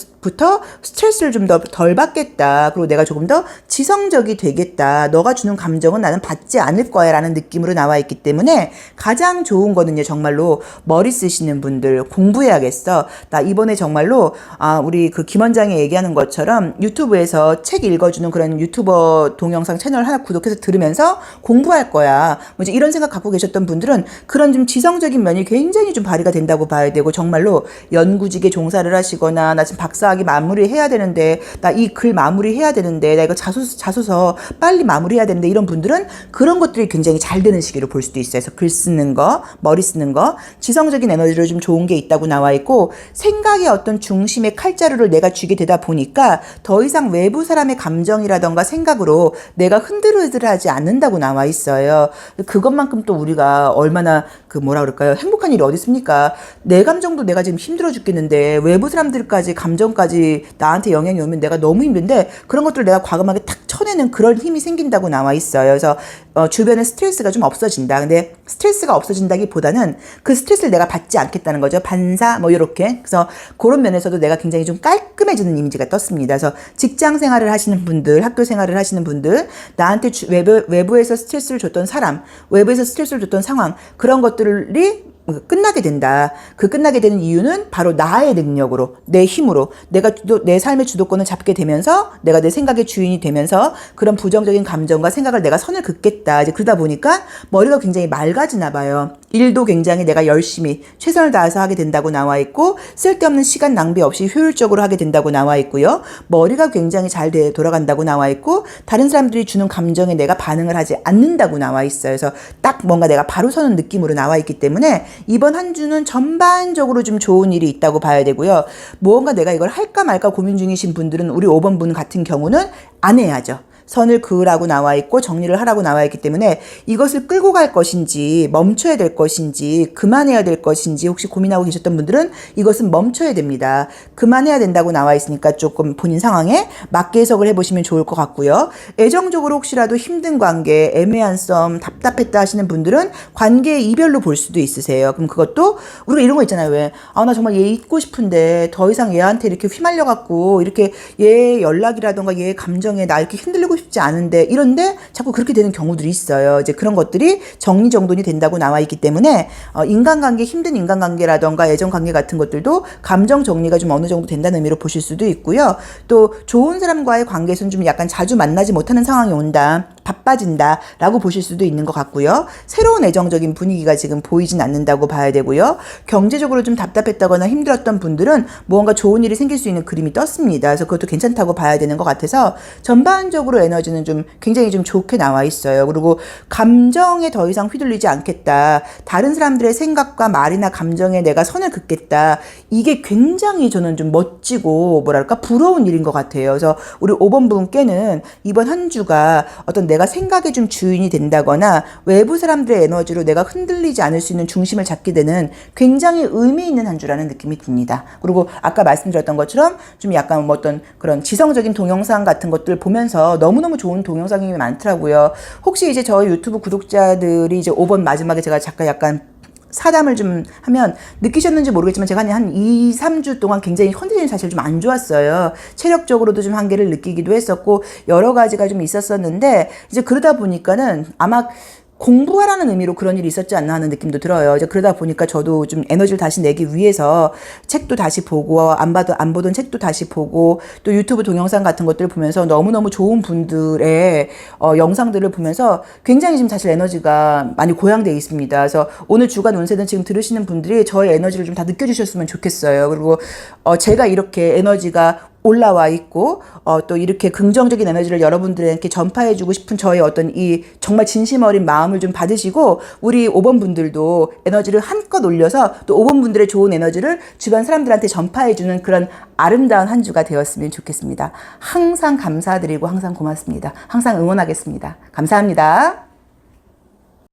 스트레스를 좀 더 덜 받겠다. 그리고 내가 조금 더 지성적이 되겠다. 너가 주는 감정은 나는 받지 않을 거야 라는 느낌으로 나와 있기 때문에 가장 좋은 거는요. 정말로 머리 쓰시는 분들 공부해야겠어. 나 이번에 정말로 우리 그 김 원장이 얘기하는 것처럼 유튜브에서 책 읽어주는 그런 유튜버 동영상 채널 하나 구독해서 들으면서 공부할 거야. 뭐 이제 이런 생각 갖고 계셨던 분들은 그런 좀 지성적인 면이 굉장히 좀 발휘가 된다고 봐야 되고 정말로 연구직에 종사를 하시거나 나 지금 박사학위 마무리해야 되는데 나 이 글 마무리해야 되는데 나 이거 자소서 빨리 마무리해야 되는데 이런 분들은 그런 것들이 굉장히 잘 되는 시기로 볼 수도 있어요. 그래서 글 쓰는 거, 머리 쓰는 거, 지성적인 에너지로 좀 좋은 게 있다고 나와 있고 생각의 어떤 중심의 칼자루를 내가 쥐게 되다 보니까 더 이상 외부 사람의 감정이라던가 생각으로 내가 흔들흔들하지 않는다고 나와 있어요. 그것만큼 또 우리가 얼마나 그 뭐라 그럴까요? 행복한 일이 어디 있습니까? 내 감정도 내가 지금 힘들어 죽겠는데 외부 사람들까지 감정까지 나한테 영향이 오면 내가 너무 힘든데 그런 것들을 내가 과감하게 탁 쳐내는 그런 힘이 생긴다고 나와 있어요. 그래서 주변에 스트레스가 좀 없어진다. 근데 스트레스가 없어진다기보다는 그 스트레스를 내가 받지 않겠다는 거죠. 반사 뭐 이렇게. 그래서 그런 면에서도 내가 굉장히 좀 깔끔해지는 이미지가 떴습니다. 그래서 직장 생활을 하시는 분들, 학교 생활을 하시는 분들, 나한테 외부에서 스트레스를 줬던 사람, 외부에서 스트레스를 줬던 상황 그런 것들이 끝나게 된다. 그 끝나게 되는 이유는 바로 나의 능력으로, 내 힘으로, 내가 내 삶의 주도권을 잡게 되면서, 내가 내 생각의 주인이 되면서 그런 부정적인 감정과 생각을 내가 선을 긋겠다. 이제 그러다 보니까 머리가 굉장히 맑아지나 봐요. 일도 굉장히 내가 열심히 최선을 다해서 하게 된다고 나와 있고, 쓸데없는 시간 낭비 없이 효율적으로 하게 된다고 나와 있고요. 머리가 굉장히 잘 돌아간다고 나와 있고, 다른 사람들이 주는 감정에 내가 반응을 하지 않는다고 나와 있어요. 그래서 딱 뭔가 내가 바로 서는 느낌으로 나와 있기 때문에 이번 한 주는 전반적으로 좀 좋은 일이 있다고 봐야 되고요. 무언가 내가 이걸 할까 말까 고민 중이신 분들은 우리 5번 분 같은 경우는 안 해야죠. 선을 그으라고 나와 있고 정리를 하라고 나와 있기 때문에 이것을 끌고 갈 것인지 멈춰야 될 것인지 그만해야 될 것인지 혹시 고민하고 계셨던 분들은 이것은 멈춰야 됩니다. 그만해야 된다고 나와 있으니까 조금 본인 상황에 맞게 해석을 해보시면 좋을 것 같고요. 애정적으로 혹시라도 힘든 관계, 애매한 썸, 답답했다 하시는 분들은 관계의 이별로 볼 수도 있으세요. 그럼 그것도 우리가 이런 거 있잖아요. 왜? 나 정말 얘 잊고 싶은데 더 이상 얘한테 이렇게 휘말려갖고 이렇게 얘 연락이라던가 얘 감정에 나 이렇게 흔들리고 싶지 않은데 이런데 자꾸 그렇게 되는 경우들이 있어요. 이제 그런 것들이 정리정돈이 된다고 나와 있기 때문에 인간관계 힘든 인간관계라던가 애정관계 같은 것들도 감정 정리가 좀 어느 정도 된다는 의미로 보실 수도 있고요. 또 좋은 사람과의 관계에서는 좀 약간 자주 만나지 못하는 상황이 온다. 바빠진다 라고 보실 수도 있는 것 같고요. 새로운 애정적인 분위기가 지금 보이진 않는다고 봐야 되고요. 경제적으로 좀 답답했다거나 힘들었던 분들은 무언가 좋은 일이 생길 수 있는 그림이 떴습니다. 그래서 그것도 괜찮다고 봐야 되는 것 같아서 전반적으로 에너지는 좀 굉장히 좀 좋게 나와 있어요. 그리고 감정에 더 이상 휘둘리지 않겠다. 다른 사람들의 생각과 말이나 감정에 내가 선을 긋겠다. 이게 굉장히 저는 좀 멋지고 뭐랄까 부러운 일인 것 같아요. 그래서 우리 5번 분께는 이번 한 주가 어떤 내가 생각의 좀 주인이 된다거나 외부 사람들의 에너지로 내가 흔들리지 않을 수 있는 중심을 잡게 되는 굉장히 의미 있는 한 주라는 느낌이 듭니다. 그리고 아까 말씀드렸던 것처럼 좀 약간 뭐 어떤 그런 지성적인 동영상 같은 것들 보면서 너무너무 좋은 동영상이 많더라고요. 혹시 이제 저희 유튜브 구독자들이 이제 5번 마지막에 제가 잠깐 약간 사담을 좀 하면 느끼셨는지 모르겠지만 제가 한 2, 3주 동안 굉장히 컨디션이 사실 좀 안 좋았어요. 체력적으로도 좀 한계를 느끼기도 했었고 여러 가지가 좀 있었었는데 이제 그러다 보니까는 아마 공부하라는 의미로 그런 일이 있었지 않나 하는 느낌도 들어요. 이제 그러다 보니까 저도 좀 에너지를 다시 내기 위해서 책도 다시 보고 안 보던 책도 다시 보고 또 유튜브 동영상 같은 것들을 보면서 너무너무 좋은 분들의 영상들을 보면서 굉장히 지금 사실 에너지가 많이 고양되어 있습니다. 그래서 오늘 주간 운세는 지금 들으시는 분들이 저의 에너지를 좀 다 느껴주셨으면 좋겠어요. 그리고 제가 이렇게 에너지가 올라와 있고 또 이렇게 긍정적인 에너지를 여러분들에게 전파해주고 싶은 저의 어떤 이 정말 진심 어린 마음을 좀 받으시고 우리 5번 분들도 에너지를 한껏 올려서 또 5번 분들의 좋은 에너지를 주변 사람들한테 전파해주는 그런 아름다운 한 주가 되었으면 좋겠습니다. 항상 감사드리고 항상 고맙습니다. 항상 응원하겠습니다. 감사합니다.